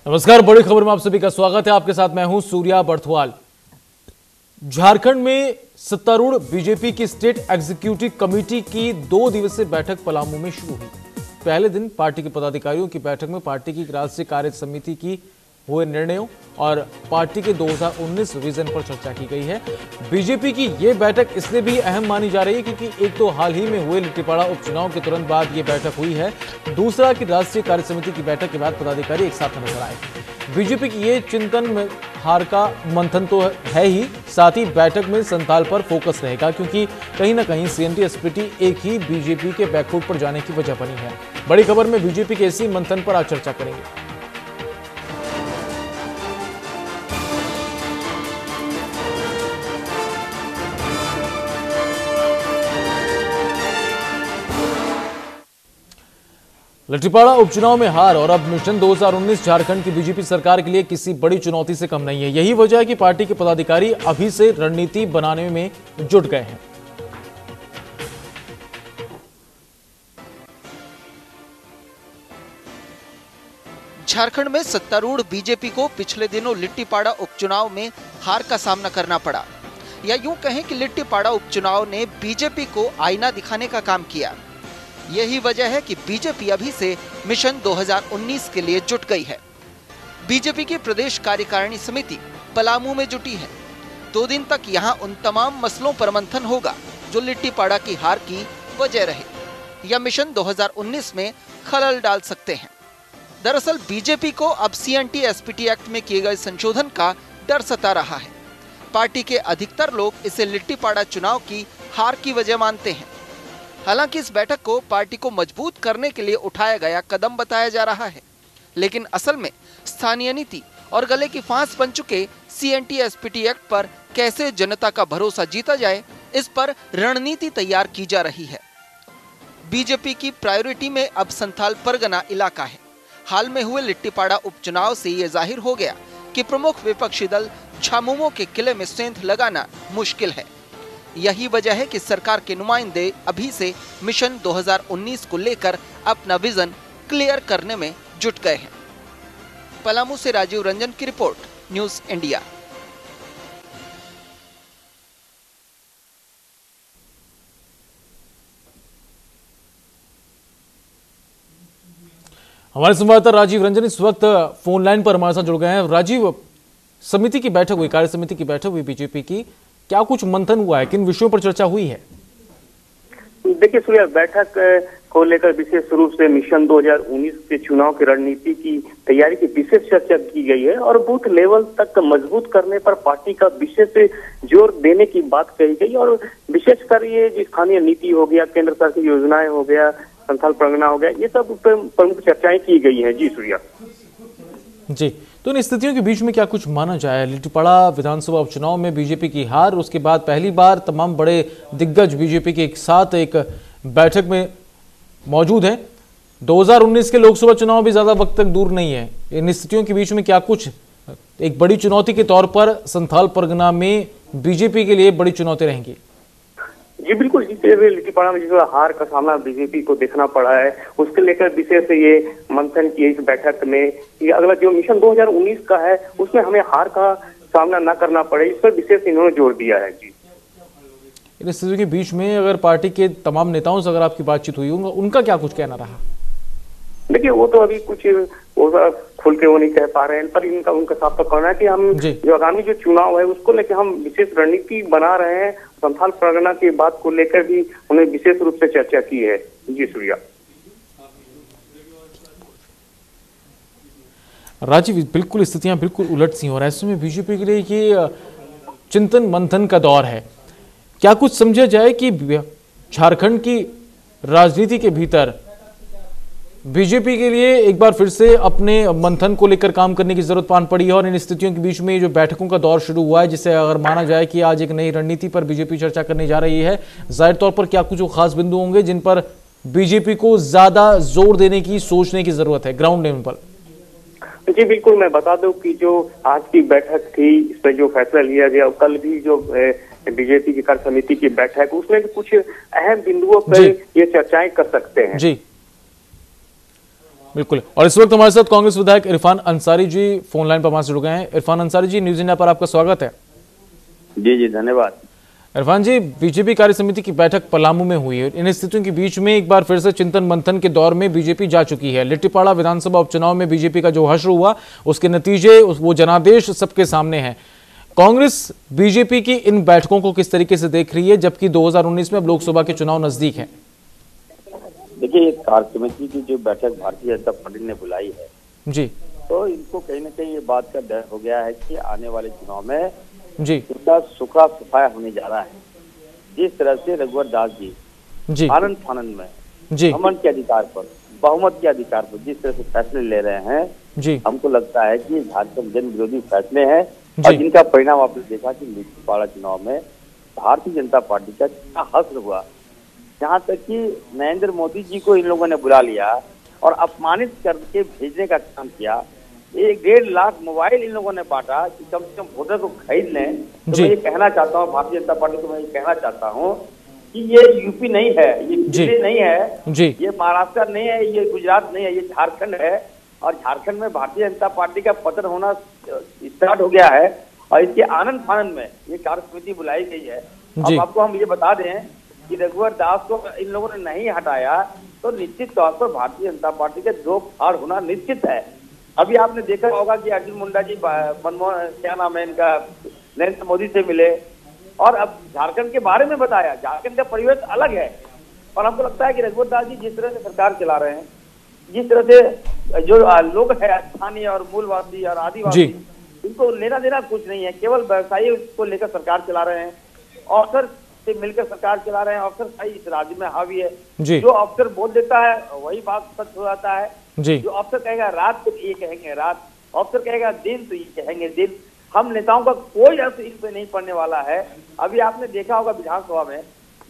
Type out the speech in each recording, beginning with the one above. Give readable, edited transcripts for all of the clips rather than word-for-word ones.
नमस्कार, बड़ी खबर में आप सभी का स्वागत है। आपके साथ मैं हूं सूर्या बर्थवाल। झारखंड में सत्तारूढ़ बीजेपी की स्टेट एग्जीक्यूटिव कमेटी की 2 दिवसीय बैठक पलामू में शुरू हुई। पहले दिन पार्टी के पदाधिकारियों की बैठक में पार्टी की राष्ट्रीय कार्य समिति की हुए निर्णयों और पार्टी के 2019 विजन पर चर्चा की गई है। बीजेपी की यह बैठक इसलिए भी अहम मानी जा रही है क्योंकि एक तो हाल ही में हुए लिट्टीपाड़ा उपचुनाव के तुरंत बाद ये बैठक हुई है, दूसरा कि राष्ट्रीय कार्य समिति की बैठक के बाद पदाधिकारी एक साथ नजर आए। बीजेपी की ये चिंतन में हार का मंथन तो है ही, साथ ही बैठक में संथाल पर फोकस रहेगा क्योंकि कहीं ना कहीं सीएनटी एसपीटी एक ही बीजेपी के बैकफुट पर जाने की वजह बनी है। बड़ी खबर में बीजेपी के इसी मंथन पर आज चर्चा करेंगे। लिट्टीपाड़ा उपचुनाव में हार और अब मिशन 2019 झारखंड की बीजेपी सरकार के लिए किसी बड़ी चुनौती से कम नहीं है। यही वजह है कि पार्टी के पदाधिकारी अभी से रणनीति बनाने में जुट गए हैं। झारखंड में सत्तारूढ़ बीजेपी को पिछले दिनों लिट्टीपाड़ा उपचुनाव में हार का सामना करना पड़ा, या यूं कहें कि लिट्टीपाड़ा उपचुनाव ने बीजेपी को आईना दिखाने का काम किया। यही वजह है कि बीजेपी अभी से मिशन 2019 के लिए जुट गई है। बीजेपी की प्रदेश कार्यकारिणी समिति पलामू में जुटी है। 2 दिन तक यहां उन तमाम मसलों पर मंथन होगा जो लिट्टीपाड़ा की हार की वजह रहे या मिशन 2019 में खलल डाल सकते हैं। दरअसल बीजेपी को अब सीएनटी एसपीटी एक्ट में किए गए संशोधन का डर सता रहा है। पार्टी के अधिकतर लोग इसे लिट्टीपाड़ा चुनाव की हार की वजह मानते हैं। हालांकि इस बैठक को पार्टी को मजबूत करने के लिए उठाया गया कदम बताया जा रहा है, लेकिन असल में स्थानीय नीति और गले की फांस बन चुके सीएनटी एसपीटी एक्ट पर कैसे जनता का भरोसा जीता जाए, इस पर रणनीति तैयार की जा रही है। बीजेपी की प्रायोरिटी में अब संथाल परगना इलाका है। हाल में हुए लिट्टीपाड़ा उपचुनाव से ये जाहिर हो गया कि प्रमुख विपक्षी दल झामुमो के किले में सेंध लगाना मुश्किल है। यही वजह है कि सरकार के नुमाइंदे अभी से मिशन 2019 को लेकर अपना विजन क्लियर करने में जुट गए हैं। पलामू से राजीव रंजन की रिपोर्ट, न्यूज़ इंडिया। हमारे संवाददाता राजीव रंजन इस वक्त फोन लाइन पर हमारे साथ जुड़ गए हैं। राजीव, समिति की बैठक हुई, कार्य समिति की बैठक हुई बीजेपी की, क्या कुछ मंथन हुआ है, किन विषयों पर चर्चा हुई है? देखिए सूर्या, बैठक को लेकर विशेष रूप से मिशन 2019 के चुनाव की रणनीति की तैयारी की विशेष चर्चा की गई है और बूथ लेवल तक मजबूत करने पर पार्टी का विशेष जोर देने की बात कही गई। और विशेषकर ये जो स्थानीय नीति हो गया, केंद्र सरकार की योजनाएं हो गया, संथाल परगना हो गया, ये सब प्रमुख चर्चाएं की गई हैं। जी सूर्या जी, तो इन स्थितियों के बीच में क्या कुछ माना जाए? लिट्टीपाड़ा विधानसभा उपचुनाव में बीजेपी की हार, उसके बाद पहली बार तमाम बड़े दिग्गज बीजेपी के एक साथ एक बैठक में मौजूद हैं। 2019 के लोकसभा चुनाव भी ज्यादा वक्त तक दूर नहीं है। इन स्थितियों के बीच में क्या कुछ एक बड़ी चुनौती के तौर पर संथाल परगना में बीजेपी के लिए बड़ी चुनौती रहेंगी? जी बिल्कुल, जिस लिट्टीपाड़ा में जिस हार का सामना बीजेपी को देखना पड़ा है, उसके लेकर विशेष ये मंथन किए इस बैठक में। ये अगला जो मिशन 2019 का है उसमें हमें हार का सामना न करना पड़े, इस पर विशेष इन्होंने जोर दिया है। जी, इन स्थिति के बीच में अगर पार्टी के तमाम नेताओं से अगर आपकी बातचीत हुई, उनका क्या कुछ कहना रहा? देखिए वो तो अभी कुछ खुल के वो नहीं कह पा रहे हैं, पर उनका साफ तो कहना है कि हम जो आगामी जो चुनाव है उसको लेकर हम विशेष रणनीति बना रहे हैं। संथाल परगना की बात को लेकर भी उन्हें विशेष रूप से चर्चा की है। जी सूर्या। राजीव, बिल्कुल स्थितियां बिल्कुल उलट सी हो रहा है। ऐसे में बीजेपी के लिए ये चिंतन मंथन का दौर है। क्या कुछ समझा जाए कि झारखंड की राजनीति के भीतर बीजेपी के लिए एक बार फिर से अपने मंथन को लेकर काम करने की जरूरत पान पड़ी है और इन स्थितियों के बीच में जो बैठकों का दौर शुरू हुआ है, जिसे अगर माना जाए कि आज एक नई रणनीति पर बीजेपी चर्चा करने जा रही है, जाहिर तौर पर क्या कुछ खास बिंदु होंगे जिन पर बीजेपी को ज्यादा जोर देने की, सोचने की जरूरत है ग्राउंड लेवल पर? जी बिल्कुल, मैं बता दूं कि जो आज की बैठक थी, इस पर जो फैसला लिया गया, कल भी जो बीजेपी की कार्य समिति की बैठक, उसमें कुछ अहम बिंदुओं पर ये चर्चाएं कर सकते हैं। जी बिल्कुल। और इस वक्त हमारे साथ कांग्रेस विधायक इरफान अंसारी जी फोन लाइन पर हमारे से जुड़ गए हैं। इरफान अंसारी जी, न्यूज इंडिया पर आपका स्वागत है। जी जी, धन्यवाद। इरफान जी, बीजेपी कार्य समिति की बैठक पलामू में हुई है। इन स्थितियों के बीच में एक बार फिर से चिंतन मंथन के दौर में बीजेपी जा चुकी है। लिट्टीपाड़ा विधानसभा उपचुनाव में बीजेपी का जो हश्र हुआ, उसके नतीजे, वो जनादेश सबके सामने है। कांग्रेस बीजेपी की इन बैठकों को किस तरीके से देख रही है, जबकि 2019 में अब लोकसभा के चुनाव नजदीक है? देखिए, कार्य समिति की जो बैठक भारतीय जनता पार्टी ने बुलाई है जी, तो इनको कहीं ना कहीं ये बात का डर हो गया है कि आने वाले चुनाव में जी इनका सुखा सफाया होने जा रहा है। जिस तरह से रघुवर दास जी आनंद फानंद में जी अमन के अधिकार पर, बहुमत के अधिकार पर जिस तरह से फैसले ले रहे हैं जी, हमको लगता है कि झारखंड जन विरोधी फैसले हैं और जिनका परिणाम आपने देखा कि लिट्टीपाड़ा चुनाव में भारतीय जनता पार्टी का क्या हश्र हुआ। जहाँ तक कि नरेंद्र मोदी जी को इन लोगों ने बुला लिया और अपमानित करके भेजने का काम किया। 1.5 लाख मोबाइल इन लोगों ने बांटा कि कम से कम वोटर को खरीद लें। तो मैं ये कहना चाहता हूँ, भारतीय जनता पार्टी को मैं ये कहना चाहता हूँ कि ये यूपी नहीं है, ये दिल्ली नहीं है, ये महाराष्ट्र नहीं है, ये गुजरात नहीं है, ये झारखंड है। और झारखंड में भारतीय जनता पार्टी का पतन होना स्टार्ट हो गया है और इसके आनंद फानंद में ये कार्य समिति बुलाई गई है। अब आपको हम ये बता दें कि रघुवर दास को इन लोगों ने नहीं हटाया तो निश्चित तौर पर भारतीय जनता पार्टी के दो फाड़ होना निश्चित है। अभी आपने देखा होगा कि अर्जुन मुंडा जी मनमोहन, क्या नाम है इनका, नरेंद्र मोदी से मिले और अब झारखंड के बारे में बताया। झारखंड का परिवेश अलग है और हमको लगता है कि रघुवर दास जी जिस तरह से सरकार चला रहे हैं, जिस तरह से जो लोग है स्थानीय और मूलवासी और आदिवासी, इनको लेना देना कुछ नहीं है, केवल व्यवसायी को लेकर सरकार चला रहे हैं, अफसर से मिलकर सरकार चला रहे हैं। अफसर शाही इस राज्य में हावी है, जो अफसर बोल देता है वही बात सच हो जाता है। जो अफसर कहेगा रात तो ये कहेंगे रात, अफसर कहेगा दिन तो ये कहेंगे दिन। हम नेताओं का कोई असर इन पे नहीं पड़ने वाला है। अभी आपने देखा होगा विधानसभा में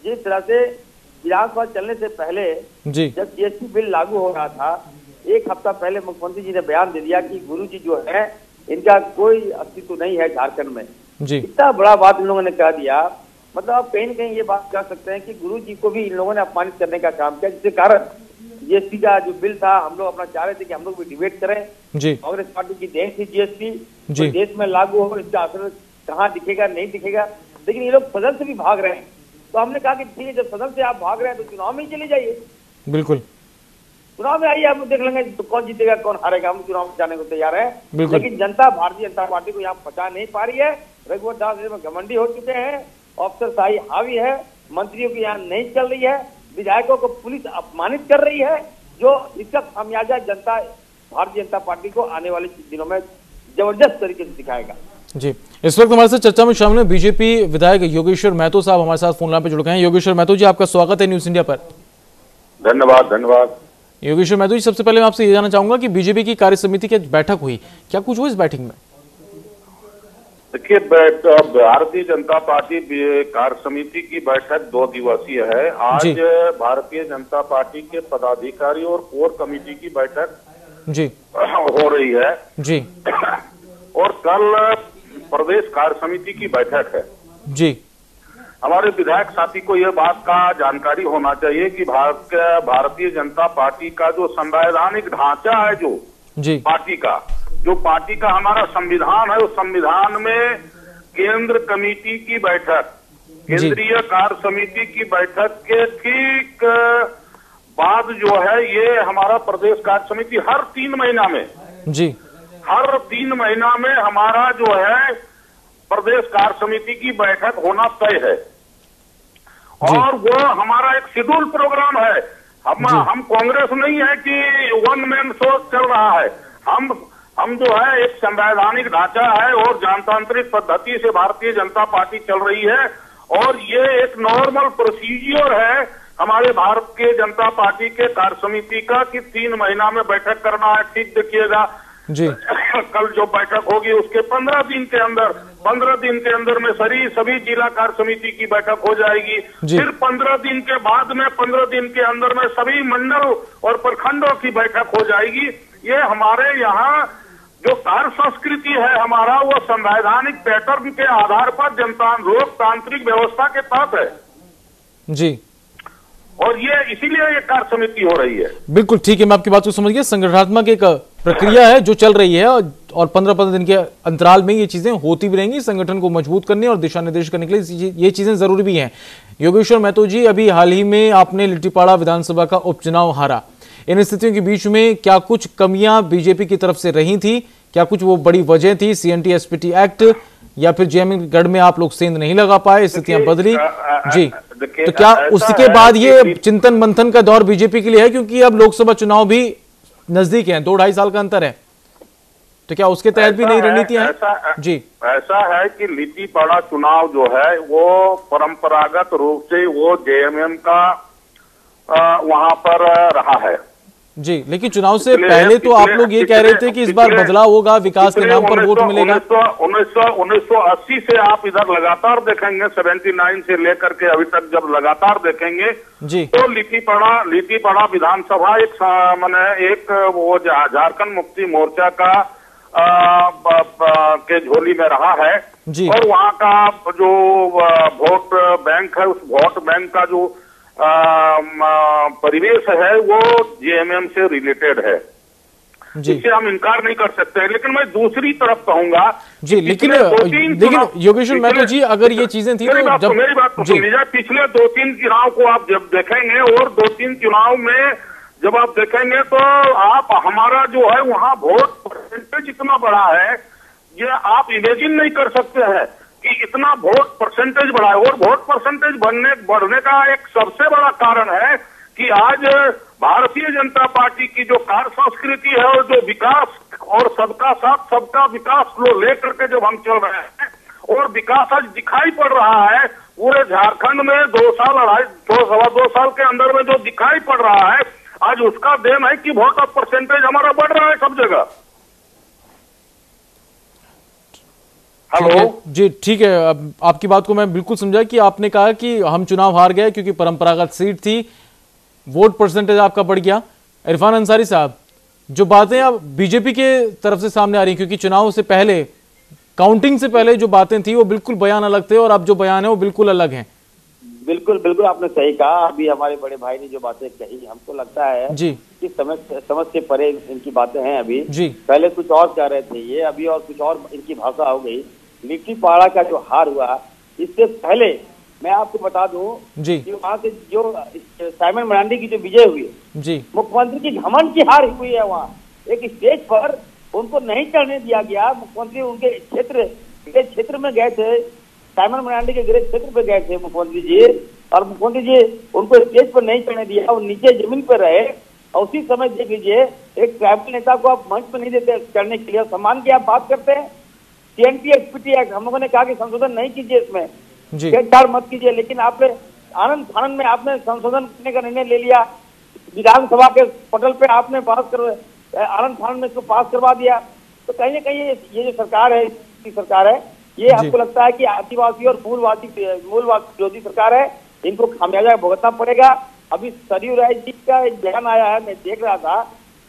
जिस तरह से विधानसभा चलने से पहले जब जीएसटी बिल लागू हो रहा था, 1 हफ्ता पहले मुख्यमंत्री जी ने बयान दे दिया कि गुरुजी जो है इनका कोई अस्तित्व नहीं है झारखंड में। इतना बड़ा बात इन लोगों ने कह दिया, मतलब आप कहीं न कहीं ये बात कह सकते हैं कि गुरुजी को भी इन लोगों ने अपमानित करने का काम किया, जिसके कारण जीएसटी का जो बिल था, हम लोग अपना चाह रहे थे कि हम लोग भी डिबेट करें। कांग्रेस पार्टी की देन थी जीएसटी, तो देश में लागू हो, इसका असर कहाँ दिखेगा नहीं दिखेगा, लेकिन ये लोग सदन से भी भाग रहे हैं। तो हमने कहा कि ठीक है, जब सदन से आप भाग रहे हैं तो चुनाव में ही चले जाइए। बिल्कुल, चुनाव में आइए, हम देख लेंगे तो कौन जीतेगा कौन हारेगा, हम चुनाव में जाने को तैयार है। लेकिन जनता भारतीय जनता पार्टी को यहाँ पचा नहीं पा रही है। रघुवर दास में घमंडी हो चुके हैं, अफसरशाही हावी है, मंत्रियों की यहाँ नहीं चल रही है, विधायकों को पुलिस अपमानित कर रही है, जो इसका खामियाजा जनता भारतीय जनता पार्टी को आने वाले दिनों में जबरदस्त तरीके से दिखाएगा। जी, इस वक्त हमारे साथ चर्चा में शामिल है बीजेपी विधायक योगेश्वर महतो साहब, हमारे साथ फोन लाइन पे जुड़ गए हैं। योगेश्वर महतो जी, आपका स्वागत है न्यूज इंडिया पर। धन्यवाद। धन्यवाद योगेश्वर महतो जी, सबसे पहले मैं आपसे ये जानना चाहूंगा कि बीजेपी की कार्य समिति की बैठक हुई, क्या कुछ हुआ इस बैठक में? देखिए, भारतीय जनता पार्टी कार्य समिति की बैठक 2 दिवसीय है। आज भारतीय जनता पार्टी के पदाधिकारी और कोर कमेटी की बैठक हो रही है जी, और कल प्रदेश कार्य समिति की बैठक है जी। हमारे विधायक साथी को यह बात का जानकारी होना चाहिए कि भारतीय जनता पार्टी का जो संवैधानिक ढांचा है, जो पार्टी का हमारा संविधान है, उस संविधान में केंद्र कमेटी की बैठक, केंद्रीय कार्य समिति की बैठक के ठीक बाद जो है ये हमारा प्रदेश कार्य समिति हर 3 महीना में हर 3 महीना में हमारा जो है प्रदेश कार्य समिति की बैठक होना तय है और वो हमारा एक शेड्यूल प्रोग्राम है। हम कांग्रेस नहीं है कि 1 मैन शो चल रहा है। हम जो है एक संवैधानिक ढांचा है और जनतांत्रिक पद्धति से भारतीय जनता पार्टी चल रही है और ये एक नॉर्मल प्रोसीजर है हमारे भारतीय जनता पार्टी के कार्य समिति का कि 3 महीना में बैठक करना है। ठीक देखिएगा जी कल जो बैठक होगी उसके 15 दिन के अंदर में सभी जिला कार्य समिति की बैठक हो जाएगी। फिर 15 दिन के बाद में 15 दिन के अंदर में सभी मंडल और प्रखंडों की बैठक हो जाएगी। ये हमारे यहाँ जो कार्य संस्कृति है हमारा, वो संवैधानिक पैटर्न के आधार पर लोकतांत्रिक व्यवस्था के तहत है जी, और ये इसीलिए ये कार्य समिति हो रही है। बिल्कुल ठीक है, मैं आपकी बात को समझ गया। संगठनात्मक एक प्रक्रिया है जो चल रही है और 15-15 दिन के अंतराल में ये चीजें होती भी रहेंगी, संगठन को मजबूत करने और दिशा निर्देश करने के लिए ये चीजें जरूरी भी हैं। योगेश्वर महतो जी, अभी हाल ही में आपने लिट्टीपाड़ा विधानसभा का उपचुनाव हारा, इन स्थितियों के बीच में क्या कुछ कमियां बीजेपी की तरफ से रही थी? क्या कुछ वो बड़ी वजह थी, CNT SPT एक्ट, या फिर जयमगढ़ में आप लोग सेंध नहीं लगा पाए, स्थितियां बदली जी? तो क्या उसके बाद ये चिंतन मंथन का दौर बीजेपी के लिए है, क्योंकि अब लोकसभा चुनाव भी नजदीक है, 2-2.5 साल का अंतर है, तो क्या उसके तहत भी नई रणनीतियां हैं? जी, ऐसा है कि लिट्टीपाड़ा चुनाव जो है वो परंपरागत रूप से वो JMM का वहां पर रहा है जी, लेकिन चुनाव से पहले तो आप लोग ये कह रहे थे कि इस बार बदलाव होगा, विकास के नाम पर वोट मिलेगा। 1980 से आप इधर लगातार देखेंगे, 79 से लेकर के अभी तक जब लगातार देखेंगे जी, तो लिट्टीपाड़ा विधानसभा एक वो झारखंड मुक्ति मोर्चा का के झोली में रहा है जी, और वहाँ का जो वोट बैंक है, उस वोट बैंक का जो परिवेश है वो JMM से रिलेटेड है, इससे हम इनकार नहीं कर सकते हैं। लेकिन मैं दूसरी तरफ कहूंगा जी, लेकिन योगेश्वर महतो जी, अगर ये चीजें थी तो मेरी बात तो सुनिए, पिछले 2-3 चुनाव को आप जब देखेंगे और 2-3 चुनाव में जब आप देखेंगे तो आप हमारा जो है वहाँ वोट परसेंटेज इतना बड़ा है, ये आप इमेजिन नहीं कर सकते हैं कि इतना वोट परसेंटेज बढ़ा है। और वोट परसेंटेज बढ़ने का एक सबसे बड़ा कारण है कि आज भारतीय जनता पार्टी की जो कार्य संस्कृति है और जो विकास और सबका साथ सबका विकास को लेकर के जब हम चल रहे हैं और विकास आज दिखाई पड़ रहा है पूरे झारखंड में 2 साल के अंदर में जो दिखाई पड़ रहा है, आज उसका देन है कि वोट ऑफ परसेंटेज हमारा बढ़ रहा है सब जगह। हेलो जी, ठीक है, अब आपकी बात को मैं बिल्कुल समझा कि आपने कहा कि हम चुनाव हार गए क्योंकि परंपरागत सीट थी, वोट परसेंटेज आपका बढ़ गया। इरफान अंसारी साहब, जो बातें अब बीजेपी के तरफ से सामने आ रही, क्योंकि चुनाव से पहले, काउंटिंग से पहले जो बातें थी वो बिल्कुल बयान अलग थे और अब जो बयान है वो बिल्कुल अलग हैं। बिल्कुल आपने सही कहा। अभी हमारे बड़े भाई ने जो बातें कही, हमको लगता है जी कि समझ से परे इनकी बातें हैं। अभी जी, पहले कुछ और कह रहे थे ये, अभी और कुछ और इनकी भाषा हो गई। लिट्टीपाड़ा का जो हार हुआ, इससे पहले मैं आपको बता दूं जी कि वहाँ से जो साइमन मरांडी की जो विजय हुई जी, मुख्यमंत्री की घमंड की हार हुई है। वहाँ एक स्टेज पर उनको नहीं चढ़ने दिया गया। मुख्यमंत्री उनके क्षेत्र में गए थे, साइमन मरांडी के गृह क्षेत्र पे गए थे मुख्यमंत्री जी, और मुख्यमंत्री जी उनको स्टेज पर नहीं चढ़ने दिया, वो नीचे जमीन पर रहे। और उसी समय देख लीजिए, एक ट्राइबल नेता को आप मंच पर नहीं देते चढ़ने के लिए, सम्मान की आप बात करते हैं। CNT SPT एक्ट हम लोगों ने कहा कि संशोधन नहीं कीजिए, इसमें छेड़छाड़ मत कीजिए, लेकिन आपने आनंद फानंद में आपने संशोधन करने का निर्णय ले लिया। विधानसभा के पटल पे आपने आनंद फानंद में इसको पास करवा दिया। तो कहीं ना कहीं ये जो सरकार है ये आपको लगता है कि आदिवासी और मूलवासी विरोधी सरकार है, इनको खामियाजा भुगतना पड़ेगा। अभी सरयू राय जी का एक बयान आया है, मैं देख रहा था,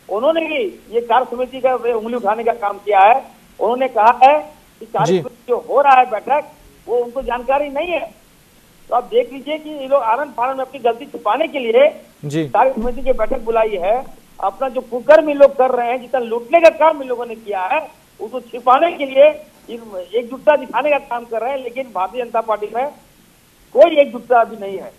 उन्होंने भी ये कार्य समिति का उंगली उठाने का काम किया है। उन्होंने कहा है कि कार्य समिति जो हो रहा है बैठक, वो उनको जानकारी नहीं है। तो आप देख लीजिए कि ये लोग आनंद फानंद में अपनी गलती छुपाने के लिए कार्य समिति की बैठक बुलाई है। अपना जो कुकर्म लोग कर रहे हैं, जितना लूटने का काम इन लोगों ने किया है, उसको छिपाने के लिए एकजुटता दिखाने का काम कर रहे हैं। लेकिन भारतीय जनता पार्टी में कोई एकजुटता अभी नहीं है।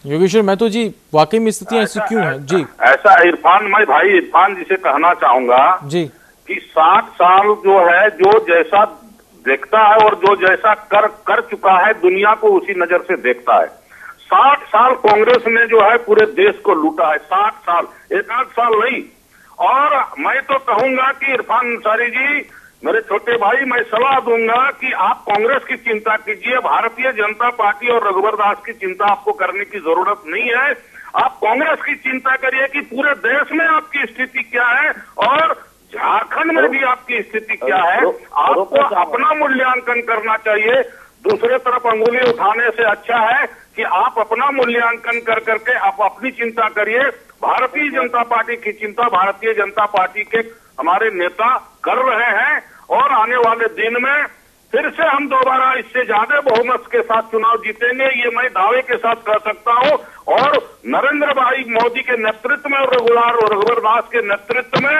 योगेश्वर महतो जी, वाकई में स्थितियां ऐसी क्यों हैं? जी, ऐसा इरफान जी से कहना चाहूंगा जी कि 60 साल जो है, जो जैसा देखता है और जो जैसा कर चुका है, दुनिया को उसी नजर से देखता है। 60 साल कांग्रेस ने जो है पूरे देश को लूटा है, 60 साल, 1 आध साल नहीं। और मैं तो कहूंगा कि इरफान अंसारी जी मेरे छोटे भाई, मैं सलाह दूंगा कि आप कांग्रेस की चिंता कीजिए, भारतीय जनता पार्टी और रघुवर दास की चिंता आपको करने की जरूरत नहीं है। आप कांग्रेस की चिंता करिए कि पूरे देश में आपकी स्थिति क्या है और झारखंड में भी आपकी स्थिति क्या है। आपको अपना मूल्यांकन करना चाहिए। दूसरे तरफ अंगुली उठाने से अच्छा है कि आप अपना मूल्यांकन कर करके आप अपनी चिंता करिए। भारतीय जनता पार्टी की चिंता भारतीय जनता पार्टी के हमारे नेता कर रहे हैं और आने वाले दिन में फिर से हम दोबारा इससे ज्यादा बहुमत के साथ चुनाव जीतेंगे, ये मैं दावे के साथ कह सकता हूं। और नरेंद्र भाई मोदी के नेतृत्व में और रघुवर दास के नेतृत्व में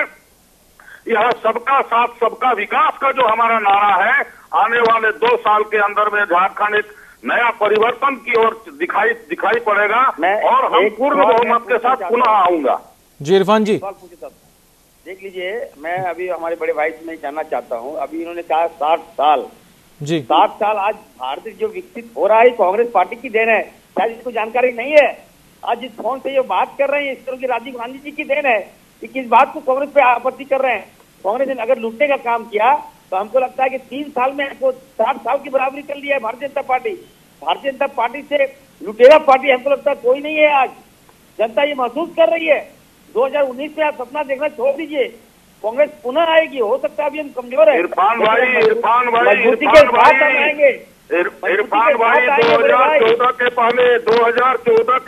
यह सबका साथ सबका विकास का जो हमारा नारा है, आने वाले 2 साल के अंदर में झारखंड एक नया परिवर्तन की ओर दिखाई पड़ेगा और हम पूर्ण बहुमत के साथ पुनः आऊंगा। जी इरफान जी, देख लीजिए, मैं अभी हमारे बड़े भाई से मैं जानना चाहता हूं, अभी इन्होंने कहा 60 साल जी 60 साल आज भारत जो विकसित हो रहा है कांग्रेस पार्टी की देन है, शायद इसको जानकारी नहीं है। आज जिस फोन से ये बात कर रहे हैं इस तरह की राजीव गांधी जी की देन है कि किस बात को कांग्रेस पे आपत्ति कर रहे हैं। कांग्रेस ने अगर लूटने का काम किया तो हमको लगता है कि 3 साल में हमको 60 साल की बराबरी कर लिया है भारतीय जनता पार्टी। भारतीय जनता पार्टी से लुटेरा पार्टी हमको लगता है कोई नहीं है। आज जनता ये महसूस कर रही है। 2019 में आप सपना देखना छोड़ दीजिए, कांग्रेस पुनः आएगी। हो सकता है अभी हम कमजोर है, इरफान भाई मजबूती के साथ हम आएंगे। इरफान भाई 2014 के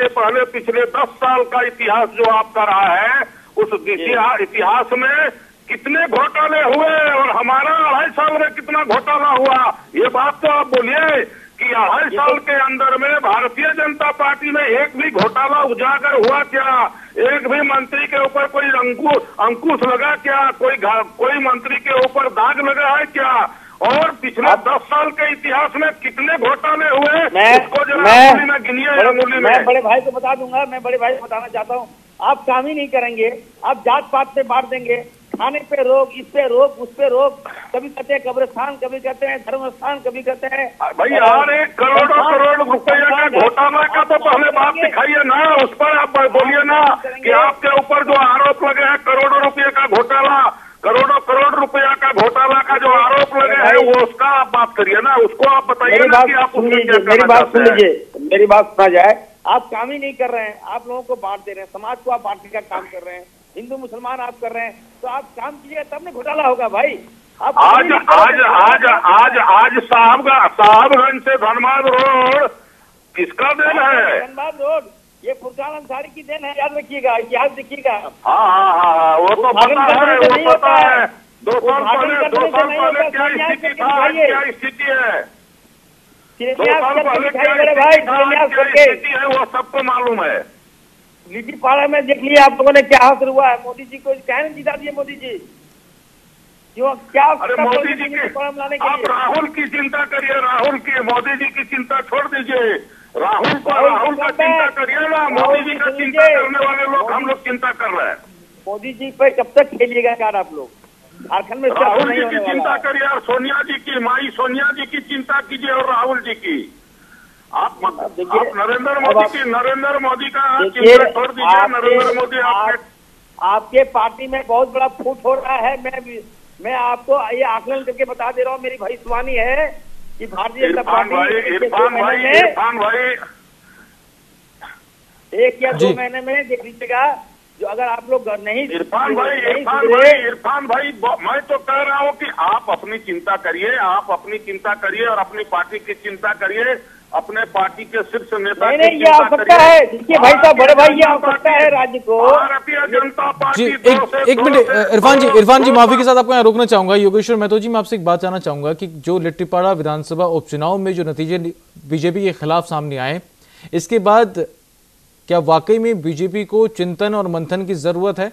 पहले पिछले 10 साल का इतिहास जो आपका रहा है, उस इतिहास में कितने घोटाले हुए और हमारा 2.5 साल में कितना घोटाला हुआ, ये बात तो आप बोलिए कि 2.5 साल के अंदर में भारतीय जनता पार्टी में एक भी घोटाला उजागर हुआ क्या? एक भी मंत्री के ऊपर कोई अंकुश लगा क्या? कोई मंत्री के ऊपर दाग लगा है क्या? और पिछले 10 साल के इतिहास में कितने घोटाले हुए, उसको जरा अंगुली में गिनिए। मैं बड़े भाई को बता दूंगा, मैं बड़े भाई को बताना चाहता हूँ, आप काम ही नहीं करेंगे, आप जात पात से बांट देंगे, खाने पे रोक, इस पे रोक, उस पे रोक, कभी कहते हैं कब्रिस्तान, कभी कहते हैं धर्म स्थान, कभी कहते हैं भाई यार 1 करोड़ रुपए का घोटाला का तो पहले बात दिखाइए ना, उस पर आप बोलिए ना कि आपके ऊपर जो आरोप लगे हैं करोड़ों रुपये का घोटाला, करोड़ रुपया का घोटाला का जो आरोप लगे हैं वो उसका आप बात करिए ना, उसको आप बताइए ना कि आप उसमें क्या मेरी बात सुन लीजिए, मेरी बात सुना जाए। आप काम ही नहीं कर रहे हैं, आप लोगों को बांट दे रहे हैं, समाज को आप बांटने का काम कर रहे हैं, हिंदू मुसलमान आप कर रहे हैं, तो आप काम कीजिए तब ना घोटाला होगा भाई। आज साहबगंज से धनबाद रोड किसका देन है? धनबाद रोड ये फुरकान अंसारी की देन है, याद रखिएगा, इतिहास देखिएगा। हाँ, वो तो पता है, वो पता है। 2 साल पहले क्या स्थिति था, क्या स्थिति है, 2 साल पहले क्या स्थिति है, वो सबको मालूम है। लिट्टीपाड़ा में देख लिया आप लोगों ने क्या हासिल हुआ है। मोदी जी को क्या नहीं जिता दिए मोदी जी, क्यों क्या? अरे मोदी जी की आप राहुल की चिंता करिए, राहुल की, मोदी जी की चिंता छोड़ दीजिए। राहुल का चिंता करिए ना, मोदी जी का चिंता करने वाले लोग हम लोग चिंता कर रहे हैं। मोदी जी पे कब तक खेलिएगा यार आप लोग? झारखंड में राहुल जी की चिंता करिए और सोनिया जी की, माई सोनिया जी की चिंता कीजिए और राहुल जी की। आप नरेंद्र मोदी का चिंता छोड़ दीजिए। नरेंद्र मोदी आपके पार्टी में बहुत बड़ा फूट हो रहा है। मैं आपको ये आकलन करके बता दे रहा हूँ, मेरी भविष्यवाणी है कि भारतीय जनता पार्टी इरफान भाई 1 या 2 महीने में देख लीजिएगा, जो अगर आप लोग नहीं इरफान भाई मैं तो कह रहा हूँ कि आप अपनी चिंता करिए, और अपनी पार्टी की चिंता करिए, अपने पार्टी के शीर्ष नेता नहीं ये आ सकता है। देखिए भाई साहब, बड़े भाई ये आ सकता है राज्य को। भारतीय जनता पार्टी एक मिनट इरफान जी माफी के साथ आपको यहाँ रोकना चाहूंगा। योगेश्वर महतो जी, मैं आपसे एक बात जानना चाहूंगा कि जो लिट्टीपाड़ा विधानसभा उपचुनाव में जो नतीजे बीजेपी के खिलाफ सामने आए, इसके बाद क्या वाकई में बीजेपी को चिंतन और मंथन की जरूरत है?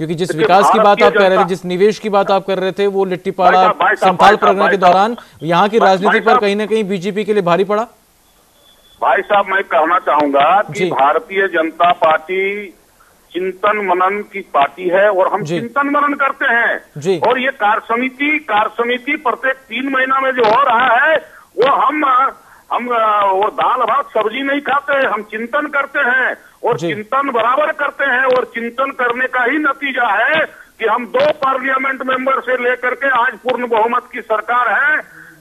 क्योंकि जिस विकास की बात आप कर रहे थे, जिस निवेश की बात आप कर रहे थे, वो लिट्टीपाड़ा संथाल परगना के दौरान यहाँ की राजनीति पर कहीं ना कहीं बीजेपी के लिए भारी पड़ा। भाई साहब, मैं कहना चाहूंगा कि भारतीय जनता पार्टी चिंतन मनन की पार्टी है और हम चिंतन मनन करते हैं। और ये कार्य समिति प्रत्येक 3 महीना में जो हो रहा है, वो हम वो दाल भात सब्जी नहीं खाते, हम चिंतन करते हैं और चिंतन बराबर करते हैं। और चिंतन करने का ही नतीजा है कि हम 2 पार्लियामेंट मेंबर से लेकर के आज पूर्ण बहुमत की सरकार है,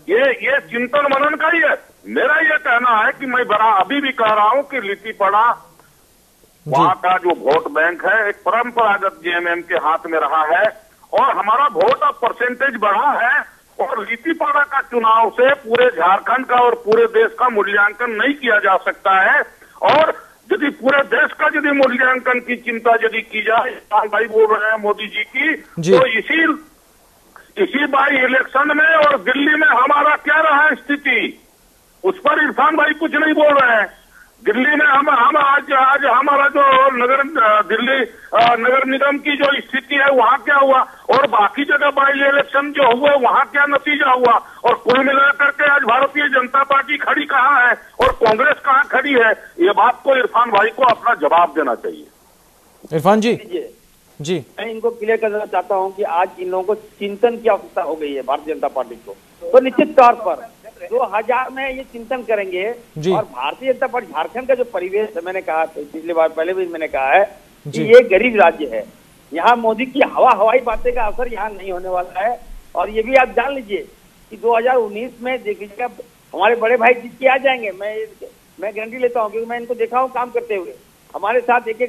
ये चिंतन मनन का ही है। मेरा ये कहना है कि मैं अभी भी कह रहा हूं कि लिट्टीपाड़ा वहां का जो वोट बैंक है एक परंपरागत जेएमएम के हाथ में रहा है और हमारा वोट अब परसेंटेज बढ़ा है और लिट्टीपाड़ा का चुनाव से पूरे झारखंड का और पूरे देश का मूल्यांकन नहीं किया जा सकता है। और यदि पूरे देश का यदि मूल्यांकन की चिंता यदि की जाए, इरफान भाई बोल रहे हैं मोदी जी की, तो इसी बाई इलेक्शन में और दिल्ली में हमारा क्या रहा स्थिति, उस पर इरफान भाई कुछ नहीं बोल रहे हैं। दिल्ली में हम आज हमारा जो दिल्ली नगर निगम की जो स्थिति है वहां क्या हुआ और बाकी जगह बाई इलेक्शन जो हुए वहां क्या नतीजा हुआ, और कुल मिलाकर के आज भारतीय जनता पार्टी खड़ी कहाँ है और कांग्रेस कहाँ खड़ी है, ये बात को इरफान भाई को अपना जवाब देना चाहिए। इरफान जी जी मैं इनको क्लियर करना चाहता हूं कि आज इन लोगों को चिंतन की आवश्यकता हो गई है भारतीय जनता पार्टी को, तो निश्चित तौर पर 2000 में ये चिंतन करेंगे। और भारतीय जनता पार्टी झारखंड का जो परिवेश है, मैंने कहा पिछली बार पहले भी मैंने कहा है कि ये गरीब राज्य है, यहाँ मोदी की हवाई बातें का असर यहाँ नहीं होने वाला है। और ये भी आप जान लीजिए कि 2019 में देख लीजिएगा हमारे बड़े भाई जीत के आ जाएंगे, मैं गारंटी लेता हूँ क्योंकि मैं इनको देखा हूँ काम करते हुए। हमारे साथ एक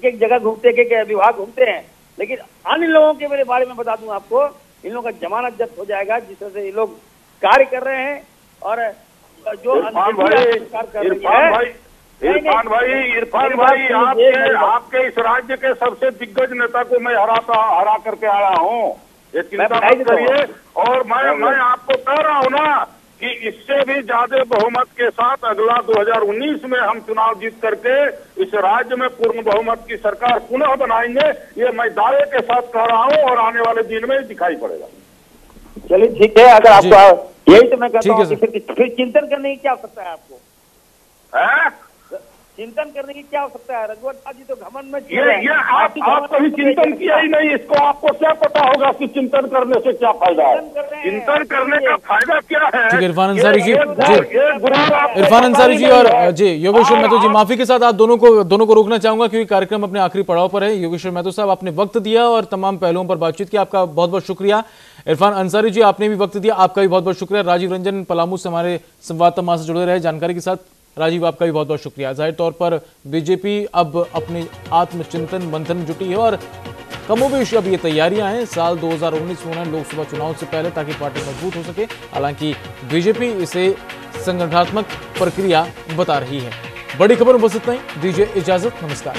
एक जगह घूमते, एक एक विभाग घूमते हैं, लेकिन अन्य लोगों के मेरे बारे में बता दूं आपको, इन लोगों का जमानत जब्त हो जाएगा जिस तरह से ये लोग कार्य कर रहे हैं। और जो इरफान भाई आपके इस राज्य के सबसे दिग्गज नेता को मैं हरा करके आया हूँ, ये चिंता मत करिए। और मैं आपको कह रहा हूँ ना कि इससे भी ज्यादा बहुमत के साथ अगला 2019 में हम चुनाव जीत करके इस राज्य में पूर्ण बहुमत की सरकार पुनः बनाएंगे, ये मैं दावे के साथ कह रहा हूँ और आने वाले दिन में दिखाई पड़ेगा। चलिए ठीक है, अगर आपको यही तो मैं कहता हूँ फिर चिंतन करने की क्या आवश्यकता है आपको, चिंतन करने की क्या आवश्यकता है? रघुवर जी तो घमंड में ये आप कभी चिंतन किया ही नहीं, इसको आपको क्या पता होगा कि चिंतन करने से क्या फायदा है? चिंतन करने का फायदा क्या है? ठीक है इरफान अंसारी जी, इरफान अंसारी जी और जी योगेश्वर महतो जी, माफी के साथ आप दोनों को रोकना चाहूंगा क्योंकि कार्यक्रम अपने आखिरी पड़ाव पर है। योगेश्वर महतो साहब, आपने वक्त दिया और तमाम पहलुओं पर बातचीत की, आपका बहुत बहुत शुक्रिया। इरफान अंसारी जी, आपने भी वक्त दिया, आपका भी बहुत बहुत शुक्रिया। राजीव रंजन पलामू से हमारे संवाददाता वहां से जुड़े रहे जानकारी के साथ, राजीव आपका भी बहुत बहुत शुक्रिया। जाहिर तौर पर बीजेपी अब अपने आत्मचिंतन मंथन जुटी है और कमोबेश अब ये तैयारियां हैं साल 2019 में होने लोकसभा चुनाव से पहले, ताकि पार्टी मजबूत हो सके। हालांकि बीजेपी इसे संगठनात्मक प्रक्रिया बता रही है। बड़ी खबर में बस इतना ही, दीजिए इजाजत, नमस्कार।